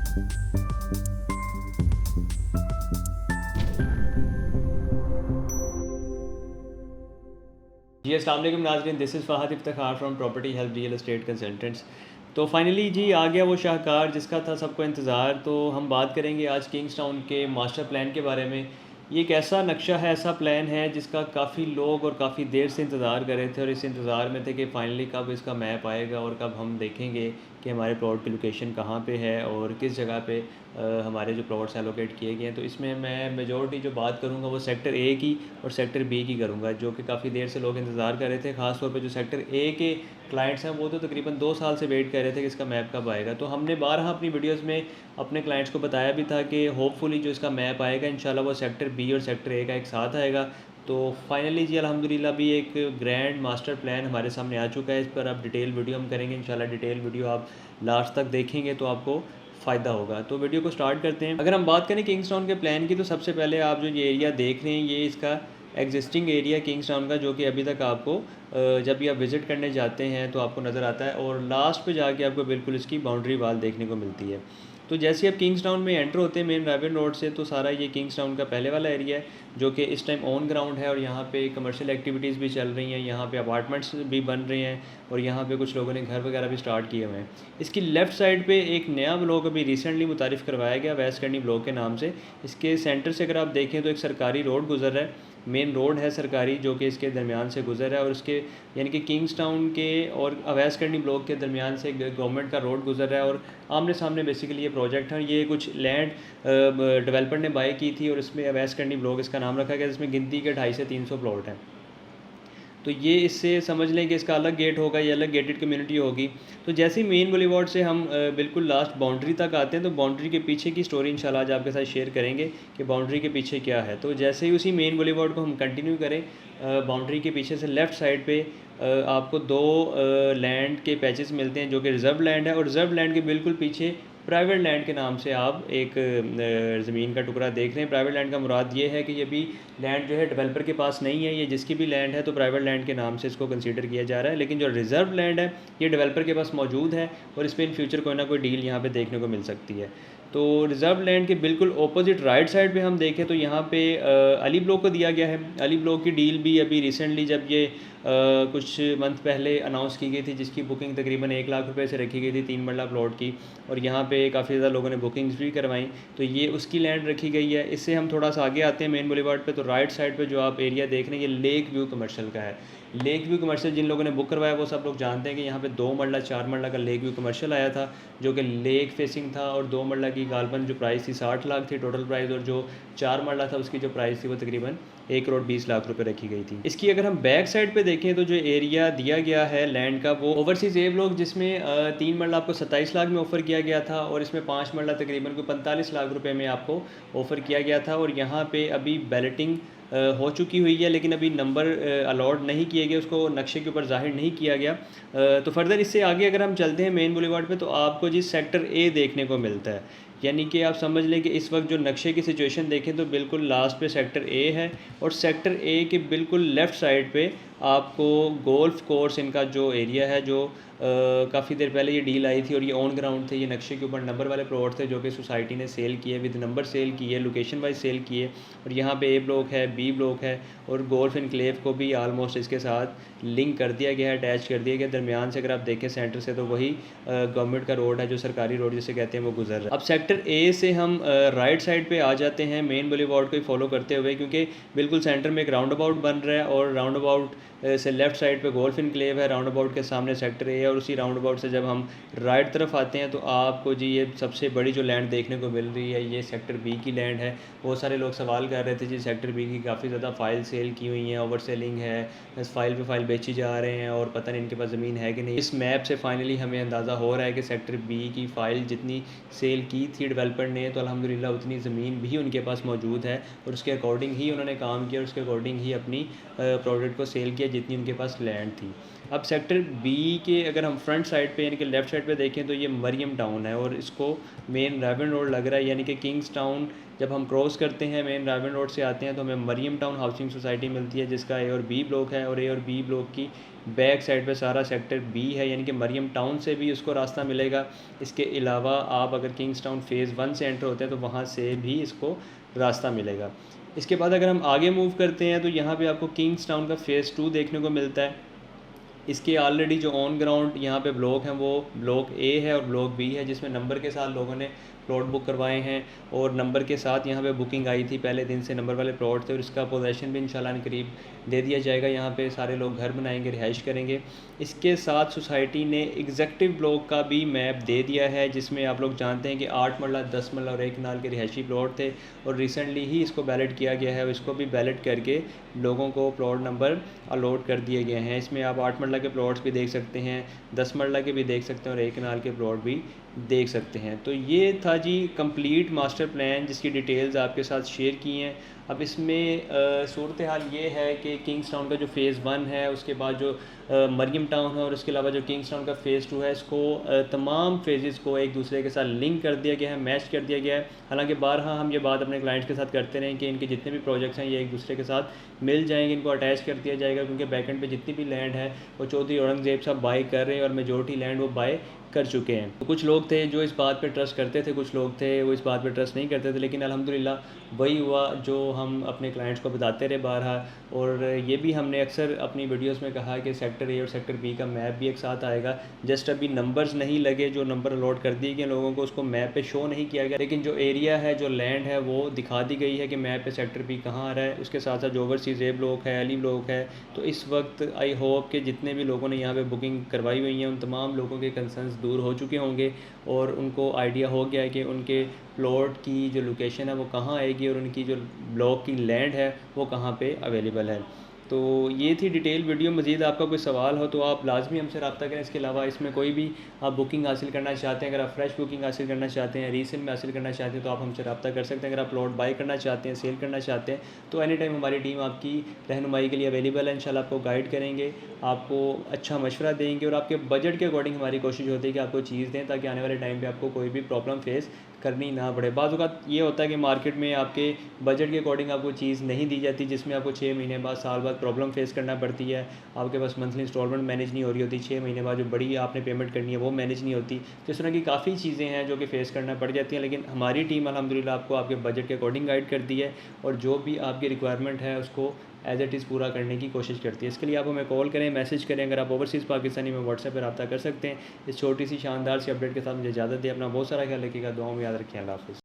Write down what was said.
जी अस्सलाम वालेकुम नाज़रीन, this is Fahd Iftikhar from property help real estate consultants. तो फाइनली जी आ गया वो शाहकार जिसका था सबको इंतज़ार। तो हम बात करेंगे आज किंग्स टाउन के मास्टर प्लान के बारे में। ये एक ऐसा नक्शा है, ऐसा प्लान है जिसका काफ़ी लोग और काफ़ी देर से इंतज़ार कर रहे थे और इस इंतज़ार में थे कि फ़ाइनली कब इसका मैप आएगा और कब हम देखेंगे कि हमारे प्लॉट की लोकेशन कहाँ पे है और किस जगह पे हमारे जो प्लॉट्स एलोकेट किए गए हैं। तो इसमें मैं मेजॉरिटी जो बात करूँगा वो सेक्टर ए की और सेक्टर बी की करूँगा, जो कि काफ़ी देर से लोग इंतज़ार कर रहे थे। ख़ास तौर पे जो सेक्टर ए के क्लाइंट्स हैं वो तो तकरीबन 2 साल से वेट कर रहे थे कि इसका मैप कब आएगा। तो हमने बारहा अपनी वीडियोज़ में अपने क्लाइंट्स को बताया भी था कि होपफुली जो इसका मैप आएगा इंशाल्लाह वो सेक्टर बी और सेक्टर ए का एक साथ आएगा। तो फाइनली जी अल्हम्दुलिल्लाह भी एक ग्रैंड मास्टर प्लान हमारे सामने आ चुका है। इस पर अब डिटेल वीडियो हम करेंगे इंशाल्लाह। डिटेल वीडियो आप लास्ट तक देखेंगे तो आपको फ़ायदा होगा। तो वीडियो को स्टार्ट करते हैं। अगर हम बात करें किंग्स टाउन के प्लान की, तो सबसे पहले आप जो ये एरिया देख रहे हैं ये इसका एग्जिस्टिंग एरिया किंग्स टाउन का, जो कि अभी तक आपको जब भी आप विज़िट करने जाते हैं तो आपको नज़र आता है और लास्ट पे जाके आपको बिल्कुल इसकी बाउंड्री वाल देखने को मिलती है। तो जैसे आप किंग्स टाउन में एंटर होते हैं मेन रायवेन रोड से, तो सारा ये किंग्स टाउन का पहले वाला एरिया है जो कि इस टाइम ऑन ग्राउंड है और यहाँ पे कमर्शियल एक्टिविटीज़ भी चल रही हैं, यहाँ पे अपार्टमेंट्स भी बन रहे हैं और यहाँ पे कुछ लोगों ने घर वगैरह भी स्टार्ट किए हुए हैं। इसकी लेफ़्ट साइड पे एक नया ब्लॉक अभी रिसेंटली मुतारिफ़ करवाया गया वेस्ट कैंडी ब्लॉक के नाम से। इसके सेंटर से अगर आप देखें तो एक सरकारी रोड गुजर रहा है, मेन रोड है सरकारी, जो कि इसके दरमियान से गुजर है और उसके यानी कि किंग्स टाउन के और अवैस करनी ब्लॉक के दरमियान से गवर्नमेंट का रोड गुजर रहा है और आमने सामने बेसिकली ये प्रोजेक्ट है। ये कुछ लैंड डेवलपर ने बाई की थी और इसमें अवैस करनी ब्लॉक इसका नाम रखा गया, जिसमें गिनती के 250 से 300 प्लॉट हैं। तो ये इससे समझ लें कि इसका अलग गेट होगा, ये अलग गेटेड कम्युनिटी होगी। तो जैसे ही मेन बुलेवार्ड से हम बिल्कुल लास्ट बाउंड्री तक आते हैं तो बाउंड्री के पीछे की स्टोरी इंशाल्लाह आज आपके साथ शेयर करेंगे कि बाउंड्री के पीछे क्या है। तो जैसे ही उसी मेन बुलेवार्ड को हम कंटिन्यू करें, बाउंड्री के पीछे से लेफ़्ट साइड पे आपको दो लैंड के पैचेस मिलते हैं जो कि रिज़र्व लैंड है और रिज़र्व लैंड के बिल्कुल पीछे प्राइवेट लैंड के नाम से आप एक ज़मीन का टुकड़ा देख रहे हैं। प्राइवेट लैंड का मुराद ये है कि ये भी लैंड जो है डेवलपर के पास नहीं है, ये जिसकी भी लैंड है तो प्राइवेट लैंड के नाम से इसको कंसीडर किया जा रहा है। लेकिन जो रिज़र्व लैंड है ये डेवलपर के पास मौजूद है और इस पर इन फ्यूचर कोई ना कोई डील यहाँ पे देखने को मिल सकती है। तो रिज़र्व लैंड के बिल्कुल ऑपोजिट राइट साइड पे हम देखें तो यहाँ पे अली ब्लॉक को दिया गया है। अली ब्लॉक की डील भी अभी रिसेंटली जब ये कुछ मंथ पहले अनाउंस की गई थी, जिसकी बुकिंग तकरीबन 1 लाख रुपए से रखी गई थी 3 मरला प्लॉट की और यहाँ पे काफ़ी ज़्यादा लोगों ने बुकिंग्स भी करवाई। तो ये उसकी लैंड रखी गई है। इससे हम थोड़ा सा आगे आते हैं मेन बुलेवार्ड पे, तो राइट साइड पे जो आप एरिया देख रहे हैं ये लेक व्यू कमर्शियल का है। लेक व्यू कमर्शियल जिन लोगों ने बुक करवाया वो सब लोग जानते हैं कि यहाँ पे 2 मरला 4 मरला का लेक व्यू कमर्शियल आया था, जो कि लेक फेसिंग था और 2 मरला की गालबन जो प्राइस थी 60 लाख थी टोटल प्राइस, और जो 4 मरला था उसकी जो प्राइस थी वो तकरीबन 1 करोड़ 20 लाख रुपए रखी गई थी। इसकी अगर हम बैक साइड पे देखें तो जो एरिया दिया गया है लैंड का वो ओवरसीज़ ए ब्लॉक, जिसमें 3 मरला आपको 27 लाख में ऑफ़र किया गया था और इसमें 5 मरला तकरीबन को 45 लाख रुपए में आपको ऑफ़र किया गया था। और यहाँ पे अभी बैलेटिंग हो चुकी हुई है, लेकिन अभी नंबर अलॉट नहीं किए गए, उसको नक्शे के ऊपर ज़ाहिर नहीं किया गया। तो फर्दर इससे आगे अगर हम चलते हैं मेन बुलेवार्ड पे तो आपको जी सेक्टर ए देखने को मिलता है। यानी कि आप समझ लें कि इस वक्त जो नक्शे की सिचुएशन देखें तो बिल्कुल लास्ट पे सेक्टर ए है और सेक्टर ए के बिल्कुल लेफ़्ट साइड पे आपको गोल्फ कोर्स इनका जो एरिया है, जो काफ़ी देर पहले ये डील आई थी और ये ऑन ग्राउंड थे। ये नक्शे के ऊपर नंबर वाले प्लॉट थे जो कि सोसाइटी ने सेल किए, विद नंबर सेल किए, लोकेशन वाइज सेल किए। और यहाँ पे ए ब्लॉक है, बी ब्लॉक है और गोल्फ इनक्लेव को भी आलमोस्ट इसके साथ लिंक कर दिया गया है, अटैच कर दिया गया। दरमियान से अगर आप देखें सेंटर से तो वही गवर्नमेंट का रोड है, जो सरकारी रोड जिसे कहते हैं, वो गुजर रहा है। अब सेक्टर ए से हम राइट साइड पे आ जाते हैं मेन बुलेवार्ड को ही फॉलो करते हुए, क्योंकि बिल्कुल सेंटर में एक राउंड अबाउट बन रहा है और राउंड अबाउट से लेफ़्ट साइड पे गोल्फ इनक्लेव है, राउंड अबाउट के सामने सेक्टर ए है और उसी राउंड अबाउट से जब हम राइट तरफ आते हैं तो आपको जी ये सबसे बड़ी जो लैंड देखने को मिल रही है ये सेक्टर बी की लैंड है। बहुत सारे लोग सवाल कर रहे थे जी सेक्टर बी की काफ़ी ज़्यादा फ़ाइल सेल की हुई हैं, ओवर सेलिंग है, बस फाइल पे फाइल बेची जा रहे हैं और पता नहीं इनके पास ज़मीन है कि नहीं। इस मैप से फाइनली हमें अंदाज़ा हो रहा है कि सेक्टर बी की फ़ाइल जितनी सेल की थी डेवलपर ने तो अल्हम्दुलिल्लाह उतनी ज़मीन भी उनके पास मौजूद है और उसके अकॉर्डिंग ही उन्होंने काम किया और उसके अकॉर्डिंग ही अपनी प्रोडक्ट को सेल किया जितनी उनके पास लैंड थी। अब सेक्टर बी के अगर हम फ्रंट साइड पे यानी कि लेफ़्ट साइड पे देखें तो ये मरियम टाउन है और इसको मेन रावन रोड लग रहा है, यानी कि किंग्स टाउन जब हम क्रॉस करते हैं मेन रावन रोड से आते हैं तो हमें मरियम टाउन हाउसिंग सोसाइटी मिलती है, जिसका ए और बी ब्लॉक है। और ए और बी ब्लॉक की बैक साइड पे सारा सेक्टर बी है, यानी कि मरियम टाउन से भी उसको रास्ता मिलेगा। इसके अलावा आप अगर किंग्स टाउन फ़ेज़ 1 से एंटर होते हैं तो वहाँ से भी इसको रास्ता मिलेगा। इसके बाद अगर हम आगे मूव करते हैं तो यहाँ पे आपको किंग्स टाउन का फ़ेज़ 2 देखने को मिलता है। इसके ऑलरेडी जो ऑन ग्राउंड यहाँ पे ब्लॉक हैं वो ब्लॉक ए है और ब्लॉक बी है, जिसमें नंबर के साथ लोगों ने प्लॉट बुक करवाए हैं और नंबर के साथ यहाँ पे बुकिंग आई थी, पहले दिन से नंबर वाले प्लॉट थे और इसका पोजेसन भी इंशाल्लाह करीब दे दिया जाएगा। यहाँ पे सारे लोग घर बनाएंगे, रिहाइश करेंगे। इसके साथ सोसाइटी ने एग्जेक्टिव ब्लॉक का भी मैप दे दिया है, जिसमें आप लोग जानते हैं कि 8 मरला 10 मरला और 1 कनाल के रिहायशी प्लॉट थे और रिसेंटली ही इसको बैलेट किया गया है और इसको भी बैलेट करके लोगों को प्लॉट नंबर अलॉट कर दिए गए हैं। इसमें आप 8 मरला के प्लॉट्स भी देख सकते हैं, 10 मरला के भी देख सकते हैं और 1 कनाल के प्लॉट भी देख सकते हैं। तो ये था जी कंप्लीट मास्टर प्लान, जिसकी डिटेल्स आपके साथ शेयर की हैं। अब इसमें सूरत हाल ये है कि किंग्स टाउन का जो फ़ेज़ 1 है, उसके बाद जो मरियम टाउन है और उसके अलावा जो किंग्स टाउन का फ़ेज़ 2 है, इसको तमाम फ़ेज़ेस को एक दूसरे के साथ लिंक कर दिया गया है, मैच कर दिया गया है। हालांकि बारहा हम ये बात अपने क्लाइंट्स के साथ करते रहें कि इनके जितने भी प्रोजेक्ट्स हैं ये एक दूसरे के साथ मिल जाएंगे, इनको अटैच कर दिया जाएगा, क्योंकि बैकेंड पे जितनी भी लैंड है वो चौधरी औरंगज़ेब साहब बाई कर रहे हैं और मेजॉरिटी लैंड वो बाई कर चुके हैं। तो कुछ लोग थे जो इस बात पे ट्रस्ट करते थे, कुछ लोग थे वो इस बात पे ट्रस्ट नहीं करते थे, लेकिन अल्हम्दुलिल्लाह वही हुआ जो हम अपने क्लाइंट्स को बताते रहे बारहा। और ये भी हमने अक्सर अपनी वीडियोस में कहा कि सेक्टर ए और सेक्टर बी का मैप भी एक साथ आएगा। जस्ट अभी नंबर्स नहीं लगे, जो नंबर अलॉट कर दिए गए लोगों को उसको मैप पे शो नहीं किया गया, लेकिन जो एरिया है, जो लैंड है वो दिखा दी गई है कि मैप पे सेक्टर बी कहाँ आ रहा है। उसके साथ साथ जो ओवरसीज़ ए ब्लॉक है, अली ब्लॉक है, तो इस वक्त आई होप कि जितने भी लोगों ने यहाँ पर बुकिंग करवाई हुई हैं उन तमाम लोगों के कंसर्न्स दूर हो चुके होंगे और उनको आइडिया हो गया है कि उनके प्लॉट की जो लोकेशन है वो कहाँ आएगी और उनकी जो ब्लॉक की लैंड है वो कहाँ पे अवेलेबल है। तो ये थी डिटेल वीडियो। मज़ीद आपका कोई सवाल हो तो आप लाजमी हमसे रब्ता करें। इसके अलावा इसमें कोई भी आप बुकिंग हासिल करना चाहते हैं, अगर आप फ्रेश बुकिंग हासिल करना चाहते हैं, रीसेल में हासिल करना चाहते हैं तो आप हमसे रब्ता कर सकते हैं। अगर आप प्लॉट बाई करना चाहते हैं, सेल करना चाहते हैं तो एनी टाइम हमारी टीम आपकी रहनुमाई के लिए अवेलेबल है। इंशाल्लाह आपको गाइड करेंगे, आपको अच्छा मशवरा देंगे और आपके बजट के अकॉर्डिंग हमारी कोशिश होती है कि आपको चीज़ दें ताकि आने वाले टाइम पर आपको कोई भी प्रॉब्लम फेस करनी ना पड़े। बाज़ औक़ात ये होता है कि मार्केट में आपके बजट के अकॉर्डिंग आपको चीज़ नहीं दी जाती, जिसमें आपको 6 महीने बाद, साल बाद प्रॉब्लम फेस करना पड़ती है। आपके पास मंथली इंस्टॉलमेंट मैनेज नहीं हो रही होती, 6 महीने बाद जो बड़ी आपने पेमेंट करनी है वो मैनेज नहीं होती। तो इस तरह की काफ़ी चीज़ें हैं जो कि फ़ेस करना पड़ जाती हैं, लेकिन हमारी टीम अल्हम्दुलिल्लाह आपको आपके बजट के अकॉर्डिंग गाइड करती है और जो भी आपकी रिक्वायरमेंट है उसको एज़ इट इज़ पूरा करने की कोशिश करती है। इसके लिए आप हमें कॉल करें, मैसेज करें। अगर आप ओवरसीज़ पाकिस्तानी में व्हाट्सएप पर रब्ता कर सकते हैं। इस छोटी सी शानदार सी अपडेट के साथ मुझे इजाज़त दें। अपना बहुत सारा ख्याल रखिएगा, दुआओं में याद रखिए। अल्लाह हाफ़िज़।